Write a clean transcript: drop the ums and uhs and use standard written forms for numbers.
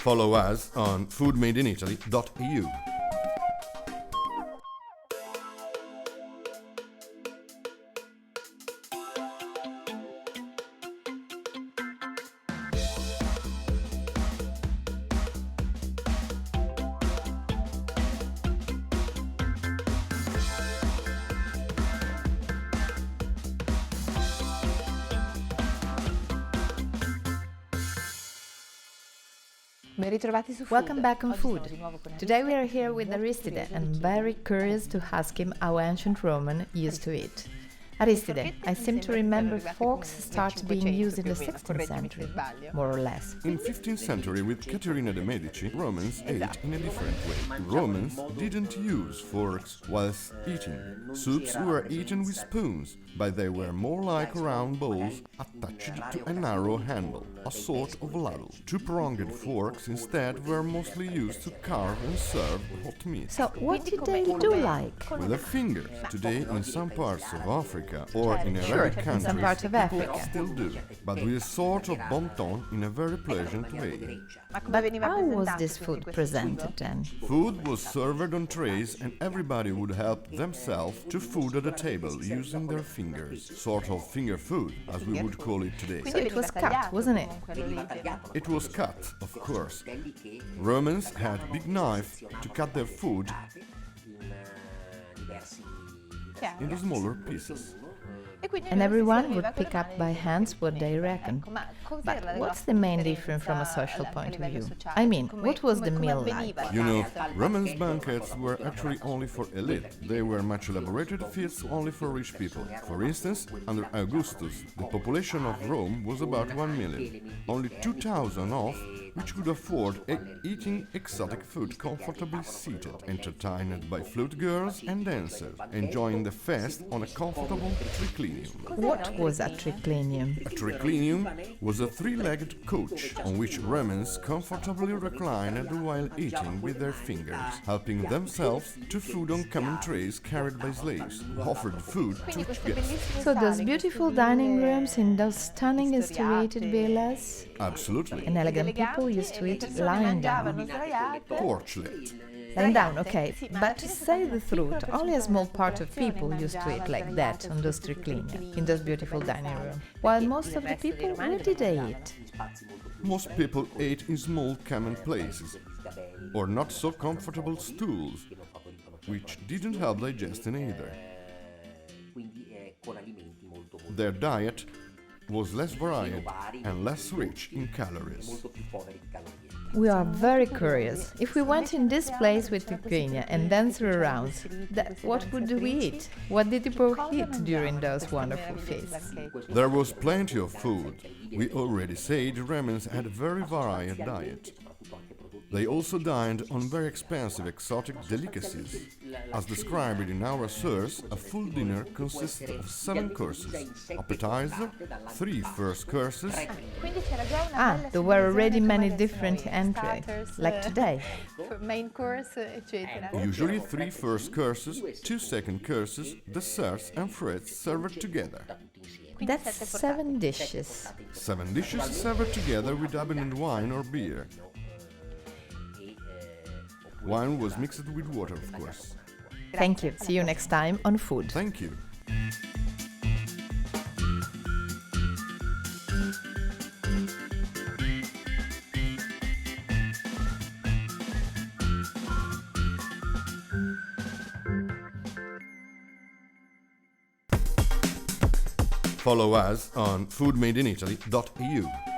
Follow us on foodmadeinitaly.eu. Welcome back on Food. Today we are here with Aristide and very curious to ask him how ancient Roman used to eat. Aristide, I seem to remember forks started being used in the 16th century, more or less. In 15th century, with Caterina de' Medici, Romans ate in a different way. Romans didn't use forks whilst eating. Soups were eaten with spoons, but they were more like round bowls attached to a narrow handle, a sort of ladle. Two-pronged forks instead were mostly used to carve and serve hot meat. So what did they do like? With their fingers. Today, in some parts of Africa or in Arabic countries, some part of people Africa. still do, but with a sort of bon ton in a very pleasant way. But how was this food presented then? Food was served on trays and everybody would help themselves to food at the table using their fingers. Sort of finger food, as we would call it today. So it was cut, wasn't it? It was cut, of course. Romans had big knives to cut their food into smaller pieces. And everyone would pick up by hands what they reckon. But what's the main difference from a social point of view? I mean, what was the meal like? You know, Romans' banquets were actually only for elite. They were much elaborated feasts only for rich people. For instance, under Augustus, the population of Rome was about 1 million. Only 2,000 of which could afford eating exotic food comfortably seated, entertained by flute girls and dancers, enjoying the fest on a comfortable triclinium. What was a triclinium? A triclinium was a three-legged coach on which Romans comfortably reclined while eating with their fingers, helping themselves to food on common trays carried by slaves, who offered food to each guest. So those beautiful dining rooms in those stunning illustrated villas? Absolutely. And elegant people used to eat lying down. Porchlet. Lying down, okay, but to say the truth, only a small part of people used to eat like that on those triclinia, in those beautiful dining rooms, while most of the people, where did they eat? Most people ate in small common places, or not so comfortable stools, which didn't help digestion either. Their diet was less varied and less rich in calories. We are very curious. If we went in this place with triclinia and then through rounds, what would we eat? What did people eat during those wonderful feasts? There was plenty of food. We already said Romans had a very varied diet. They also dined on very expensive exotic delicacies. As described in our source, a full dinner consisted of 7 courses, appetizer, 3 first courses. There were already many different entries, like today. Main course, eccetera. Usually 3 first courses, 2 second courses, desserts and fruits served together. That's 7 dishes. 7 dishes served together with abundant wine or beer. Wine was mixed with water, of course. Thank you. See you next time on Food. Thank you. Follow us on foodmadeinitaly.eu.